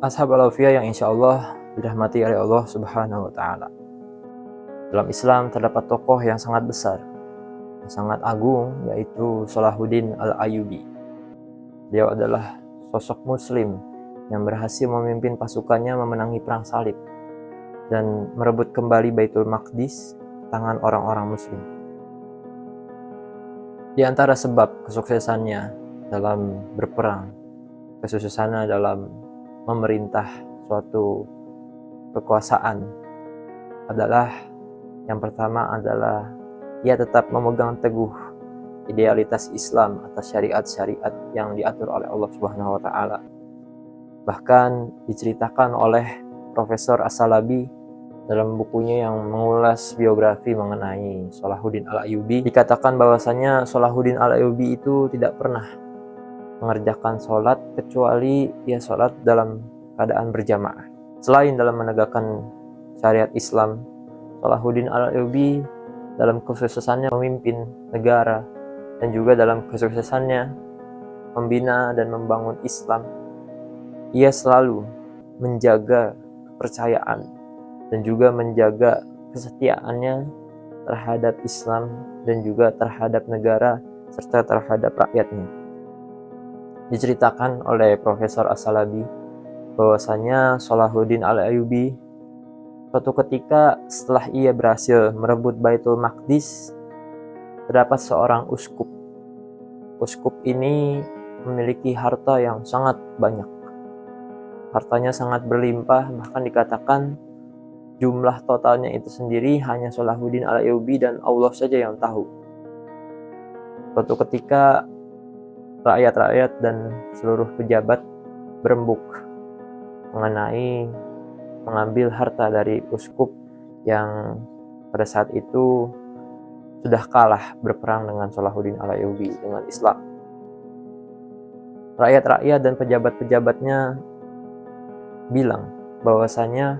Ashab al-Aufiyah yang insya Allah dirahmati oleh Allah Subhanahu wa Ta'ala. Dalam Islam terdapat tokoh yang sangat besar, yang sangat agung, yaitu Salahuddin al-Ayyubi. Beliau adalah sosok Muslim yang berhasil memimpin pasukannya memenangi perang salib dan merebut kembali Baitul Maqdis tangan orang-orang Muslim. Di antara sebab kesuksesannya dalam berperang, kesuksesannya dalam memerintah suatu kekuasaan adalah, yang pertama adalah ia tetap memegang teguh idealitas Islam atas syariat-syariat yang diatur oleh Allah Subhanahu wa Ta'ala. Bahkan diceritakan oleh Profesor As-Salabi dalam bukunya yang mengulas biografi mengenai Salahuddin al-Ayyubi, dikatakan bahwasanya Salahuddin al-Ayyubi itu tidak pernah mengerjakan sholat kecuali ia sholat dalam keadaan berjamaah. Selain dalam menegakkan syariat Islam, Salahuddin al-Ayyubi dalam kesuksesannya memimpin negara dan juga dalam kesuksesannya membina dan membangun Islam, ia selalu menjaga kepercayaan dan juga menjaga kesetiaannya terhadap Islam dan juga terhadap negara serta terhadap rakyatnya. Diceritakan oleh Profesor As-Salabi bahwasanya Salahuddin al-Ayyubi suatu ketika setelah ia berhasil merebut Baitul Maqdis, terdapat seorang uskup. Uskup ini memiliki harta yang sangat banyak. Hartanya sangat berlimpah, bahkan dikatakan jumlah totalnya itu sendiri hanya Salahuddin al-Ayyubi dan Allah saja yang tahu. Suatu ketika rakyat-rakyat dan seluruh pejabat berembuk mengenai mengambil harta dari uskup yang pada saat itu sudah kalah berperang dengan Salahuddin al-Ayyubi dengan Islam. Rakyat-rakyat dan pejabat-pejabatnya bilang bahwasanya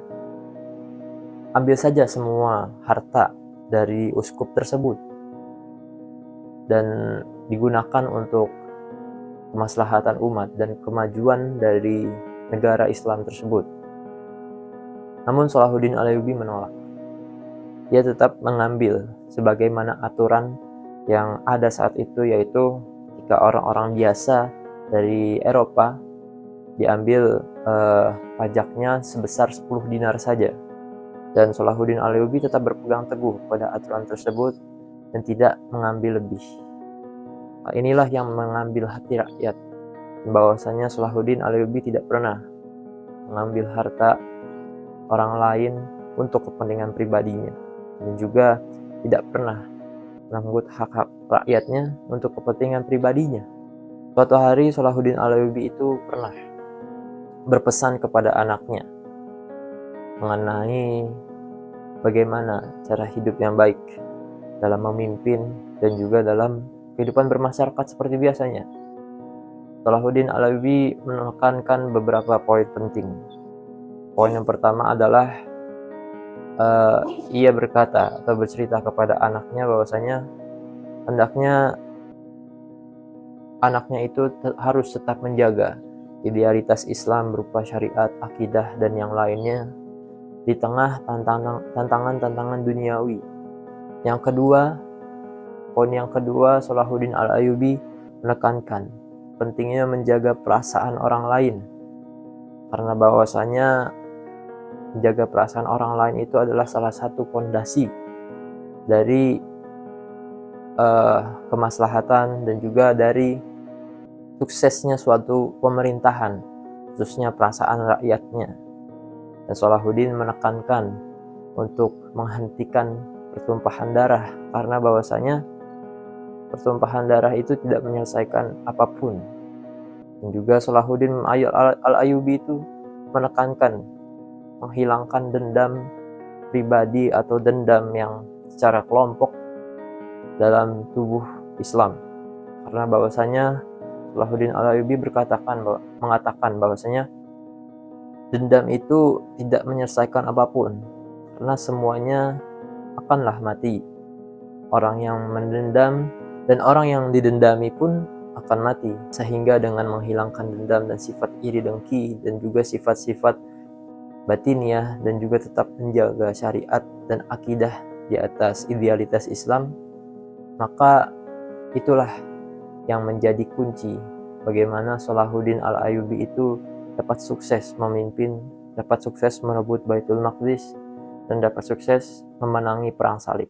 ambil saja semua harta dari uskup tersebut dan digunakan untuk kemaslahatan umat dan kemajuan dari negara Islam tersebut. Namun Salahuddin al-Ayyubi menolak. Ia tetap mengambil sebagaimana aturan yang ada saat itu, yaitu jika orang-orang biasa dari Eropa diambil pajaknya sebesar 10 dinar saja. Dan Salahuddin al-Ayyubi tetap berpegang teguh pada aturan tersebut dan tidak mengambil lebih. Inilah yang mengambil hati rakyat, bahwasanya Salahuddin al-Ayyubi tidak pernah mengambil harta orang lain untuk kepentingan pribadinya, dan juga tidak pernah merenggut hak-hak rakyatnya untuk kepentingan pribadinya. Suatu hari Salahuddin al-Ayyubi itu pernah berpesan kepada anaknya mengenai bagaimana cara hidup yang baik dalam memimpin dan juga dalam kehidupan bermasyarakat seperti biasanya. Salahuddin al-Ayyubi menekankan beberapa poin penting. Poin yang pertama adalah ia berkata atau bercerita kepada anaknya bahwasanya hendaknya anaknya itu harus tetap menjaga idealitas Islam berupa syariat, akidah, dan yang lainnya di tengah tantangan-tantangan duniawi. Yang kedua, poin yang kedua, Salahuddin al-Ayyubi menekankan pentingnya menjaga perasaan orang lain, karena bahwasanya menjaga perasaan orang lain itu adalah salah satu fondasi dari kemaslahatan dan juga dari suksesnya suatu pemerintahan, khususnya perasaan rakyatnya. Dan Salahuddin menekankan untuk menghentikan pertumpahan darah, karena bahwasanya pertumpahan darah itu tidak menyelesaikan apapun. Dan juga Salahuddin al-Ayyubi itu menekankan menghilangkan dendam pribadi atau dendam yang secara kelompok dalam tubuh Islam, karena bahwasanya Salahuddin al-Ayyubi mengatakan bahwasanya dendam itu tidak menyelesaikan apapun, karena semuanya akanlah mati. Orang yang mendendam dan orang yang didendami pun akan mati, sehingga dengan menghilangkan dendam dan sifat iri dengki dan juga sifat-sifat batiniah dan juga tetap menjaga syariat dan akidah di atas idealitas Islam, maka itulah yang menjadi kunci bagaimana Salahuddin Al-Ayyubi itu dapat sukses memimpin, dapat sukses merebut Baitul Maqdis, dan dapat sukses memenangi perang salib.